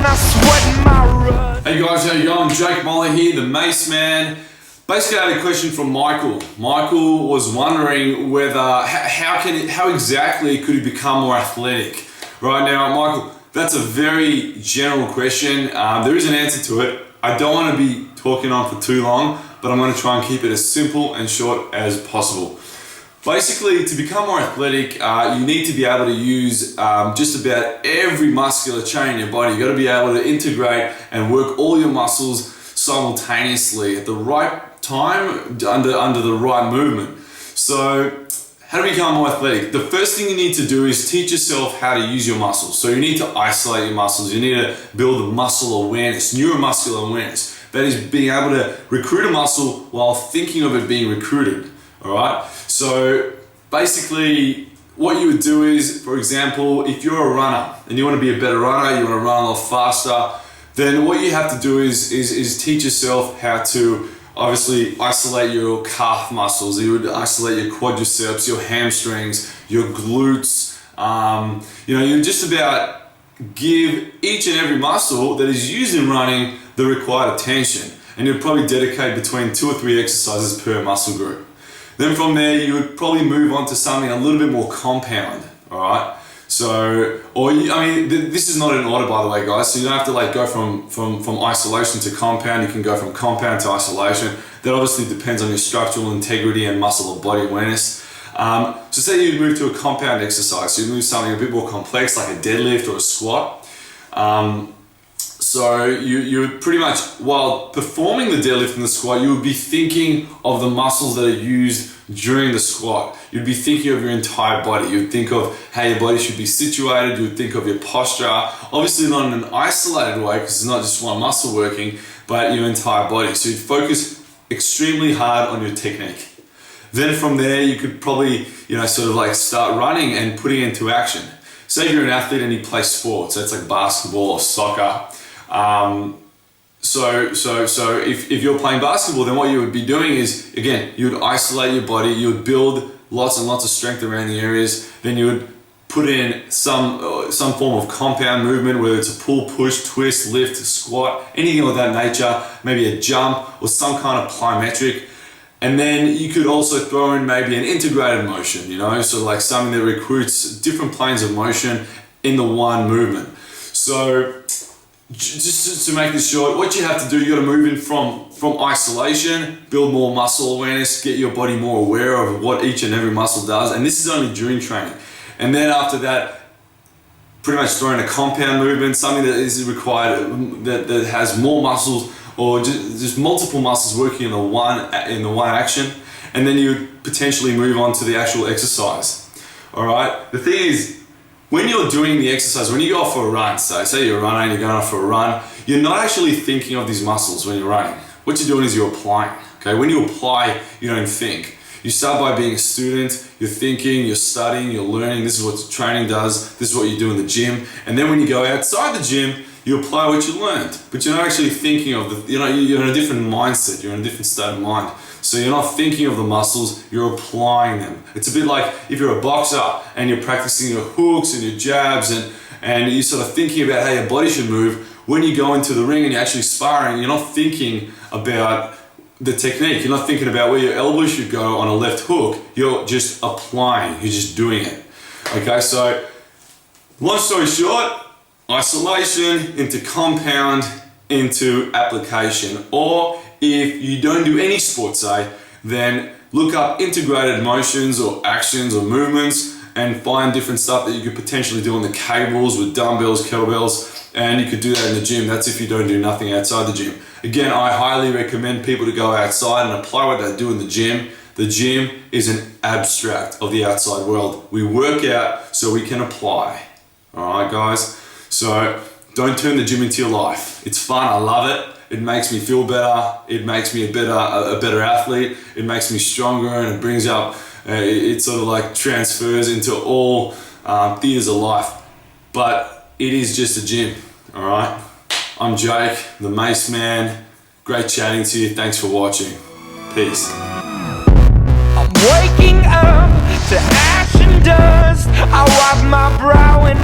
I sweat my rust. Hey guys, how you going? Jake Moller here, the Maceman. Basically, I had a question from Michael. Michael was wondering whether, how exactly could he become more athletic? Right now, Michael, that's a very general question. There is an answer to it. I don't want to be talking on for too long, but I'm going to try and keep it as simple and short as possible. Basically, to become more athletic, you need to be able to use just about every muscular chain in your body. You've got to be able to integrate and work all your muscles simultaneously at the right time under the right movement. So how to become more athletic? The first thing you need to do is teach yourself how to use your muscles. So you need to isolate your muscles. You need to build muscle awareness, neuromuscular awareness. That is being able to recruit a muscle while thinking of it being recruited. All right. So basically what you would do is, for example, if you're a runner and you want to be a better runner, you want to run a lot faster, then what you have to do is teach yourself how to obviously isolate your calf muscles. You would isolate your quadriceps, your hamstrings, your glutes. You just about give each and every muscle that is used in running the required attention. And you'd probably dedicate between 2 or 3 exercises per muscle group. Then from there, you would probably move on to something a little bit more compound, all right? So, this is not in order, by the way, guys. So you don't have to go from isolation to compound. You can go from compound to isolation. That obviously depends on your structural integrity and muscle or body awareness. So say you move to a compound exercise. So you move something a bit more complex, like a deadlift or a squat. So you would pretty much, while performing the deadlift and the squat, you would be thinking of the muscles that are used during the squat. You'd be thinking of your entire body. You'd think of how your body should be situated. You would think of your posture. Obviously not in an isolated way, because it's not just one muscle working, but your entire body. So you'd focus extremely hard on your technique. Then from there, you could probably, start running and putting it into action. Say you're an athlete and you play sports. So it's like basketball or soccer. So if you're playing basketball, then what you would be doing is, again, you would isolate your body, you would build lots and lots of strength around the areas, then you would put in some form of compound movement, whether it's a pull, push, twist, lift, squat, anything of that nature, maybe a jump or some kind of plyometric. And then you could also throw in maybe an integrated motion, so like something that recruits different planes of motion in the one movement. So just to make this short, what you have to do, you got to move in from isolation, build more muscle awareness, get your body more aware of what each and every muscle does, and this is only during training. And then after that, pretty much throw in a compound movement, something that is required, that has more muscles or just multiple muscles working in the one action, and then you would potentially move on to the actual exercise. All right. The thing is, when you're doing the exercise, when you go off for a run, say you're a runner and you're going off for a run, you're not actually thinking of these muscles when you're running. What you're doing is you're applying. Okay, when you apply, you don't think. You start by being a student, you're thinking, you're studying, you're learning. This is what training does. This is what you do in the gym. And then when you go outside the gym, you apply what you learned, but you're not actually thinking of you're in a different mindset. You're in a different state of mind. So you're not thinking of the muscles, you're applying them. It's a bit like if you're a boxer and you're practicing your hooks and your jabs and you're sort of thinking about how your body should move. When you go into the ring and you're actually sparring, you're not thinking about the technique. You're not thinking about where your elbow should go on a left hook. You're just applying, you're just doing it. Okay, so long story short, isolation into compound into application. Or if you don't do any sports, then look up integrated motions or actions or movements and find different stuff that you could potentially do on the cables with dumbbells, kettlebells, and you could do that in the gym. That's if you don't do nothing outside the gym. Again, I highly recommend people to go outside and apply what they do in the gym. The gym is an abstract of the outside world. We work out so we can apply. All right, guys? So don't turn the gym into your life. It's fun, I love it. It makes me feel better. It makes me a better athlete. It makes me stronger, and it brings up, it sort of like transfers into all theaters of life. But it is just a gym, all right? I'm Jake, the Maceman. Great chatting to you. Thanks for watching. Peace. I'm waking up to ash and dust. I wipe my brow and